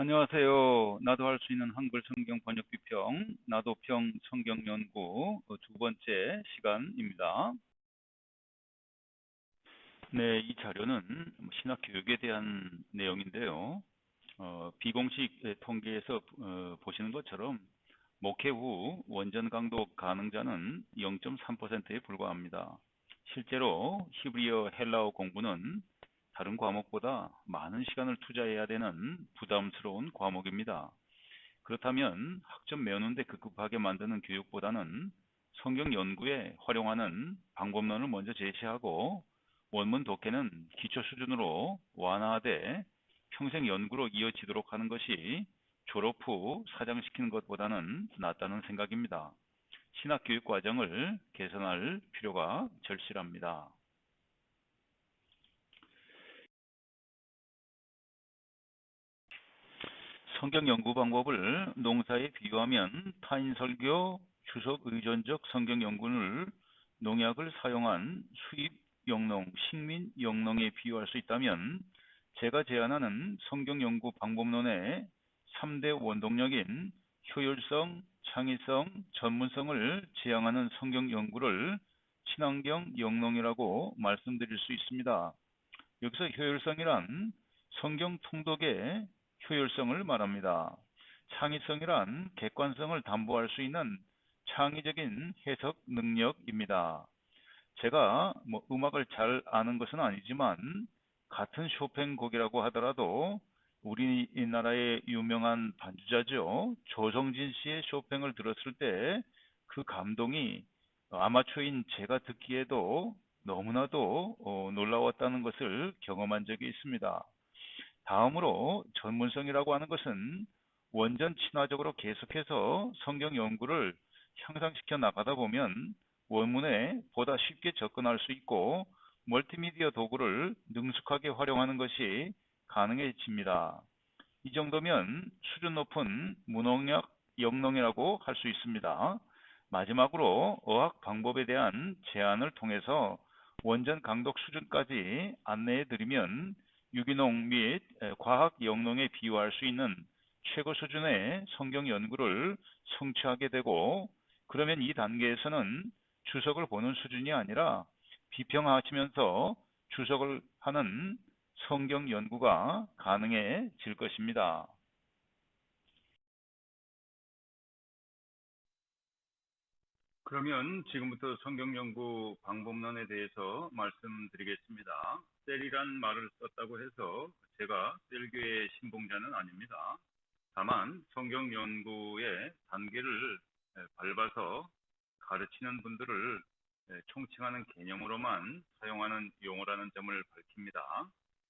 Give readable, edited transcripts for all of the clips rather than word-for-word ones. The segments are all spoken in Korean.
안녕하세요. 나도 할 수 있는 한글 성경 번역 비평, 나도평 성경 연구 두 번째 시간입니다. 네, 이 자료는 신학 교육에 대한 내용인데요. 비공식 통계에서 보시는 것처럼 목회 후 원전 강독 가능자는 0.3%에 불과합니다. 실제로 히브리어 헬라어 공부는 다른 과목보다 많은 시간을 투자해야 되는 부담스러운 과목입니다. 그렇다면 학점 메우는데 급급하게 만드는 교육보다는 성경 연구에 활용하는 방법론을 먼저 제시하고 원문 독해는 기초 수준으로 완화하되 평생 연구로 이어지도록 하는 것이 졸업 후 사장시키는 것보다는 낫다는 생각입니다. 신학교육 과정을 개선할 필요가 절실합니다. 성경 연구 방법을 농사에 비유하면 타인설교, 주석 의존적 성경 연구를 농약을 사용한 수입 영농, 식민 영농에 비유할 수 있다면 제가 제안하는 성경 연구 방법론의 3대 원동력인 효율성, 창의성, 전문성을 지향하는 성경 연구를 친환경 영농이라고 말씀드릴 수 있습니다. 여기서 효율성이란 성경 통독의 효율성을 말합니다. 창의성이란 객관성을 담보할 수 있는 창의적인 해석 능력입니다. 제가 음악을 잘 아는 것은 아니지만 같은 쇼팽 곡이라고 하더라도 우리나라의 유명한 반주자죠. 조성진 씨의 쇼팽을 들었을 때 그 감동이 아마추어인 제가 듣기에도 너무나도 놀라웠다는 것을 경험한 적이 있습니다. 다음으로 전문성이라고 하는 것은 원전 친화적으로 계속해서 성경 연구를 향상시켜 나가다 보면 원문에 보다 쉽게 접근할 수 있고 멀티미디어 도구를 능숙하게 활용하는 것이 가능해집니다. 이 정도면 수준 높은 무농약 영농이라고 할 수 있습니다. 마지막으로 어학 방법에 대한 제안을 통해서 원전 강독 수준까지 안내해 드리면 유기농 및 과학 영농에 비유할 수 있는 최고 수준의 성경 연구를 성취하게 되고, 그러면 이 단계에서는 주석을 보는 수준이 아니라 비평하시면서 주석을 하는 성경 연구가 가능해질 것입니다. 그러면 지금부터 성경 연구 방법론에 대해서 말씀드리겠습니다. 셀이란 말을 썼다고 해서 제가 셀교의 신봉자는 아닙니다. 다만 성경 연구의 단계를 밟아서 가르치는 분들을 총칭하는 개념으로만 사용하는 용어라는 점을 밝힙니다.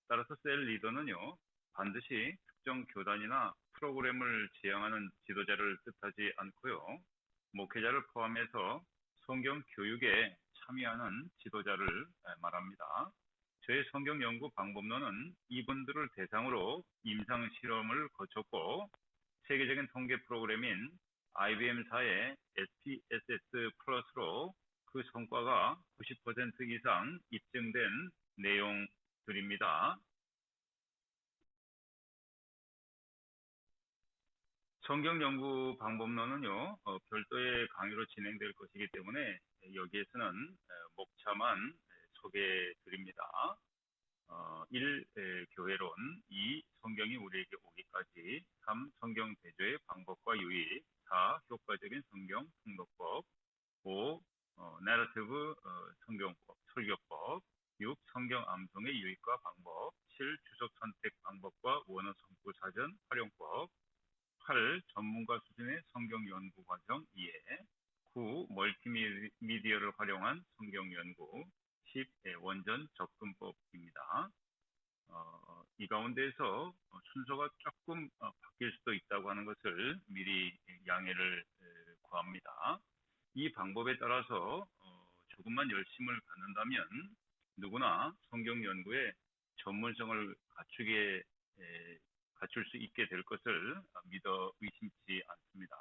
따라서 셀 리더는요, 반드시 특정 교단이나 프로그램을 지향하는 지도자를 뜻하지 않고요, 목회자를 포함해서 성경 교육에 참여하는 지도자를 말합니다. 저의 성경 연구 방법론은 이분들을 대상으로 임상 실험을 거쳤고 세계적인 통계 프로그램인 IBM사의 SPSS 플러스로 그 성과가 90% 이상 입증된 내용들입니다. 성경 연구 방법론은요, 별도의 강의로 진행될 것이기 때문에 여기에서는 목차만 소개해 드립니다. 1. 교회론, 2. 성경이 우리에게 오기까지, 3. 성경 대조의 방법과 유의, 4. 효과적인 성경 통독법, 5. 내러티브 성경법, 설교법, 6. 성경 암송의 유익과 방법, 7. 주석 선택 방법과 원어 성구 사전 활용법, 8. 전문가 수준의 성경 연구 과정 이해, 9. 멀티미디어를 활용한 성경 연구, 10. 원전 접근법입니다. 이 가운데에서 순서가 조금 바뀔 수도 있다고 하는 것을 미리 양해를 구합니다. 이 방법에 따라서 조금만 열심을 갖는다면 누구나 성경 연구에 전문성을 갖출 수 있게 될 것을 믿어 의심치 않습니다.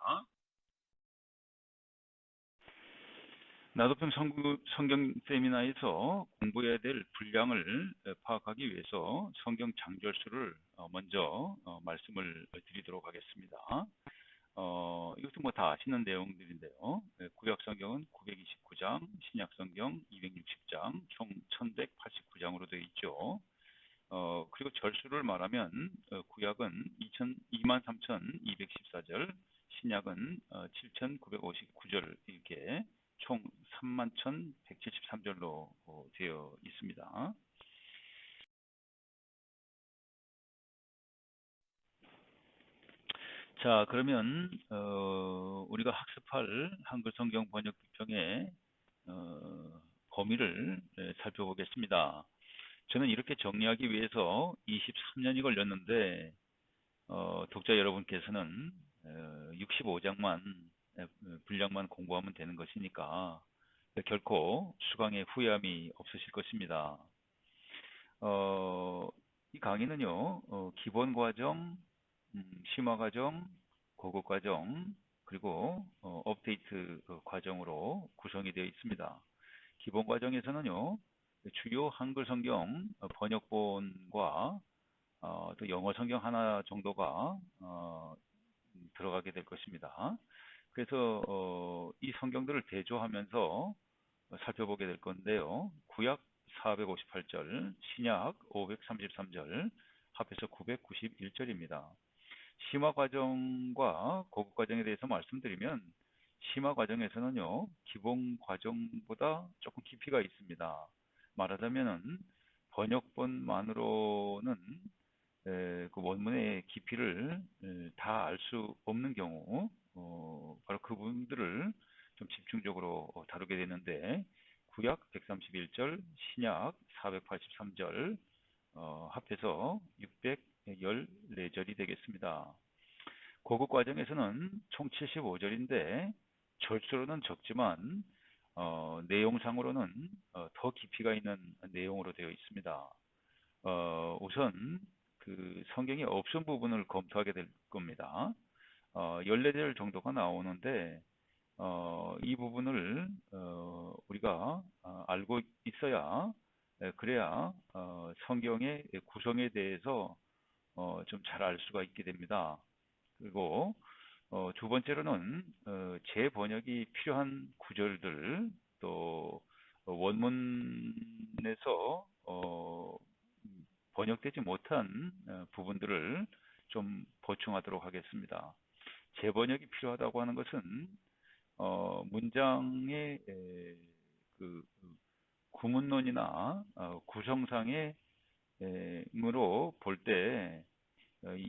나도편 성경 세미나에서 공부해야 될 분량을 파악하기 위해서 성경 장절수를 먼저 말씀을 드리도록 하겠습니다. 이것도 뭐 다 아시는 내용들인데요. 구약 성경은 929장, 신약 성경 260장, 총 1189장으로 되어 있죠. 그리고 절수를 말하면 구약은 23,214절, 신약은 7,959절 이렇게 총 31,173절로 되어 있습니다. 자, 그러면 우리가 학습할 한글 성경 번역 비평의 범위를 살펴보겠습니다. 저는 이렇게 정리하기 위해서 23년이 걸렸는데 독자 여러분께서는 65장만 분량만 공부하면 되는 것이니까 결코 수강에 후회함이 없으실 것입니다. 이 강의는요, 기본 과정, 심화 과정, 고급 과정, 그리고 업데이트 과정으로 구성이 되어 있습니다. 기본 과정에서는요, 주요 한글 성경 번역본과 또 영어 성경 하나 정도가 들어가게 될 것입니다. 그래서 이 성경들을 대조하면서 살펴보게 될 건데요. 구약 458절, 신약 533절, 합해서 991절입니다. 심화 과정과 고급 과정에 대해서 말씀드리면 심화 과정에서는요, 기본 과정보다 조금 깊이가 있습니다. 말하자면은 번역본만으로는 그 원문의 깊이를 다 알 수 없는 경우 바로 그 부분들을 좀 집중적으로 다루게 되는데 구약 131절, 신약 483절 합해서 614절이 되겠습니다. 고급 과정에서는 총 75절인데 절수로는 적지만 내용상으로는 더 깊이가 있는 내용으로 되어 있습니다. 우선 그 성경에 없은 부분을 검토하게 될 겁니다. 14절 정도가 나오는데 이 부분을 우리가 알고 있어야 그래야 성경의 구성에 대해서 좀 잘 알 수가 있게 됩니다. 그리고 두 번째로는 재번역이 필요한 구절들 또 원문에서 번역되지 못한 부분들을 좀 보충하도록 하겠습니다. 재번역이 필요하다고 하는 것은 문장의 그 구문론이나 구성상의 으로 볼 때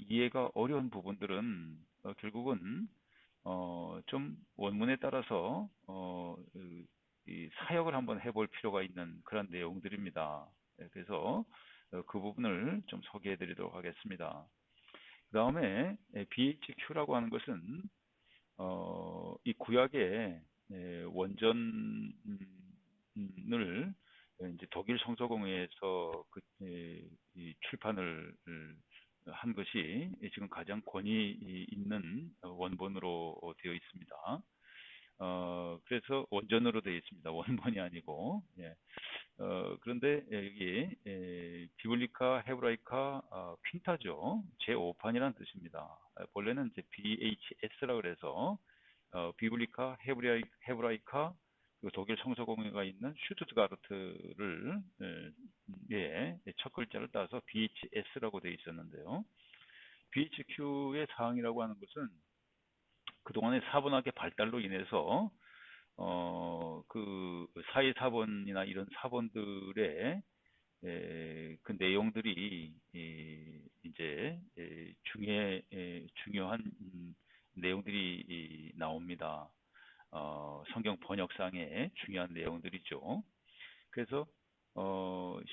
이해가 어려운 부분들은 결국은 좀 원문에 따라서 이 사역을 한번 해볼 필요가 있는 그런 내용들입니다. 그래서 그 부분을 좀 소개해 드리도록 하겠습니다. 그 다음에 BHQ라고 하는 것은 이 구약의 원전을 이제 독일 성서공회에서 이 출판을 한 것이 지금 가장 권위 있는 원본으로 되어 있습니다. 그래서 원전으로 되어 있습니다. 원본이 아니고. 예. 그런데 여기 비블리카 헤브라이카 퀸타죠. 제5판이라는 뜻입니다. 본래는 이제 BHS라고 그래서 비블리카 헤브라이카 그리고 독일 성서공회가 있는 슈투트가르트를 첫 글자를 따서 BHS라고 되어 있었는데요. BHQ의 사항이라고 하는 것은 그동안의 사본학의 발달로 인해서 그 사회사본이나 이런 사본들의 그 내용들이 이제 중요한 내용들이 나옵니다. 성경 번역상의 중요한 내용들이죠. 그래서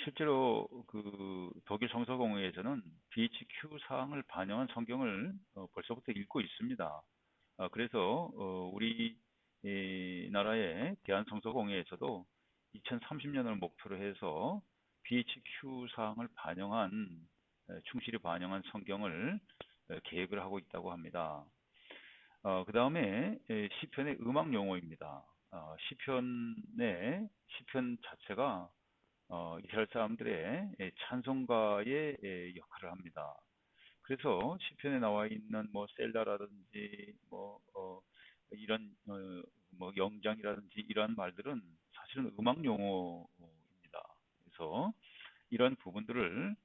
실제로 그 독일 성서공회에서는 BHQ 사항을 반영한 성경을 벌써부터 읽고 있습니다. 그래서 우리 나라의 대한성서공회에서도 2030년을 목표로 해서 BHQ 사항을 충실히 반영한 성경을 계획을 하고 있다고 합니다. 그 다음에 시편의 음악 용어입니다. 시편 자체가 이스라엘 사람들의 찬송가의 역할을 합니다. 그래서 시편에 나와 있는 뭐 셀라라든지 이런 뭐 영장이라든지 이러한 말들은 사실은 음악 용어입니다. 그래서 이런 부분들을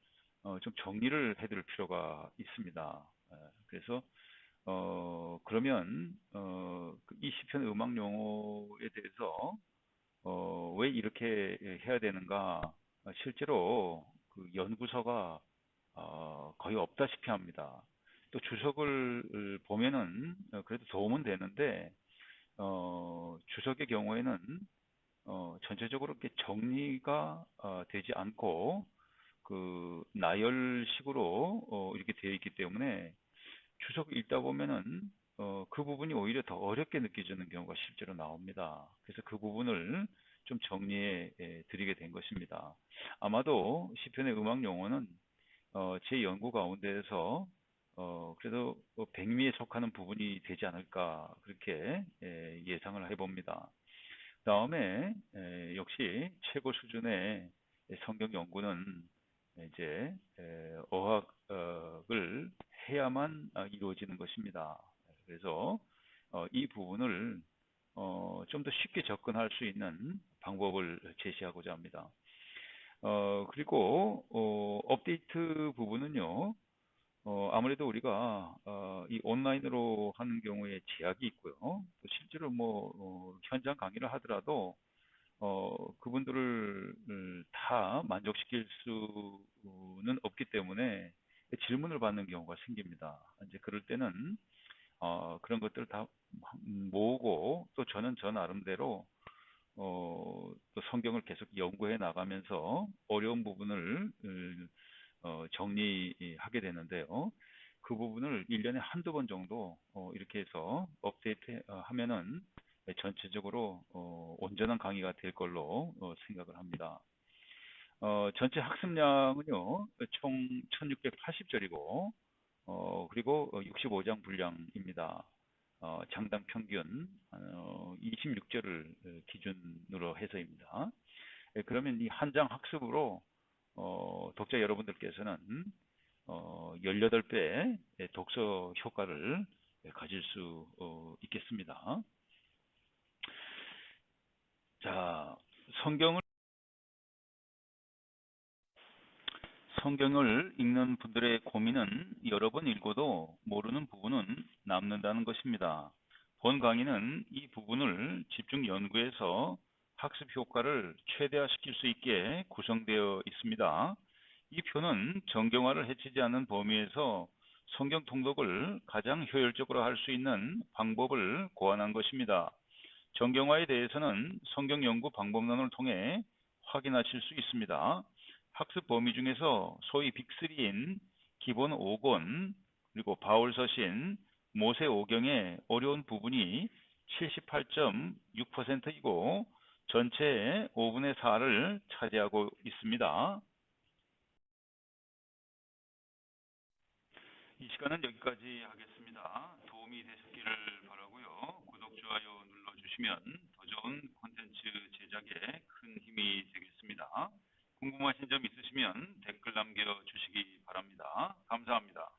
좀 정리를 해드릴 필요가 있습니다. 그래서 그러면 이 시편 음악 용어에 대해서 왜 이렇게 해야 되는가? 실제로 그 연구서가 거의 없다시피 합니다. 또 주석을 보면은 그래도 도움은 되는데 주석의 경우에는 전체적으로 이렇게 정리가 되지 않고 그 나열식으로 이렇게 되어 있기 때문에 주석을 읽다 보면은 그 부분이 오히려 더 어렵게 느껴지는 경우가 실제로 나옵니다. 그래서 그 부분을 좀 정리해 드리게 된 것입니다. 아마도 시편의 음악 용어는 제 연구 가운데에서 그래도 백미에 속하는 부분이 되지 않을까 그렇게 예상을 해봅니다. 다음에 역시 최고 수준의 성경 연구는 이제 어학을 해야만 이루어지는 것입니다. 그래서 이 부분을 좀 더 쉽게 접근할 수 있는 방법을 제시하고자 합니다. 그리고 업데이트 부분은요. 아무래도 우리가 이 온라인으로 하는 경우에 제약이 있고요. 또 실제로 현장 강의를 하더라도 그분들을 다 만족시킬 수는 없기 때문에 질문을 받는 경우가 생깁니다. 이제 그럴 때는 그런 것들을 다 모으고 또 저는 저 나름대로 또 성경을 계속 연구해 나가면서 어려운 부분을 정리하게 되는데요. 그 부분을 1년에 한두 번 정도 이렇게 해서 업데이트 하면은 전체적으로 온전한 강의가 될 걸로 생각을 합니다. 전체 학습량은요, 총 1680절이고, 그리고 65장 분량입니다. 장당 평균 26절을 기준으로 해서입니다. 그러면 이 한 장 학습으로 독자 여러분들께서는 18배 독서 효과를 가질 수 있겠습니다. 자, 성경을 읽는 분들의 고민은 여러 번 읽어도 모르는 부분은 남는다는 것입니다. 본 강의는 이 부분을 집중 연구해서 학습 효과를 최대화시킬 수 있게 구성되어 있습니다. 이 표는 정경화를 해치지 않는 범위에서 성경 통독을 가장 효율적으로 할 수 있는 방법을 고안한 것입니다. 정경화에 대해서는 성경 연구 방법론을 통해 확인하실 수 있습니다. 학습 범위 중에서 소위 빅3인 기본 5권, 그리고 바울서신, 모세오경의 어려운 부분이 78.6%이고 전체의 5분의 4를 차지하고 있습니다. 이 시간은 여기까지 하겠습니다. 도움이 되셨기를 바라고요. 구독, 좋아요 눌러주시면 더 좋은 콘텐츠 제작에 큰 힘이 되겠습니다. 궁금하신 점 있으시면 댓글 남겨주시기 바랍니다. 감사합니다.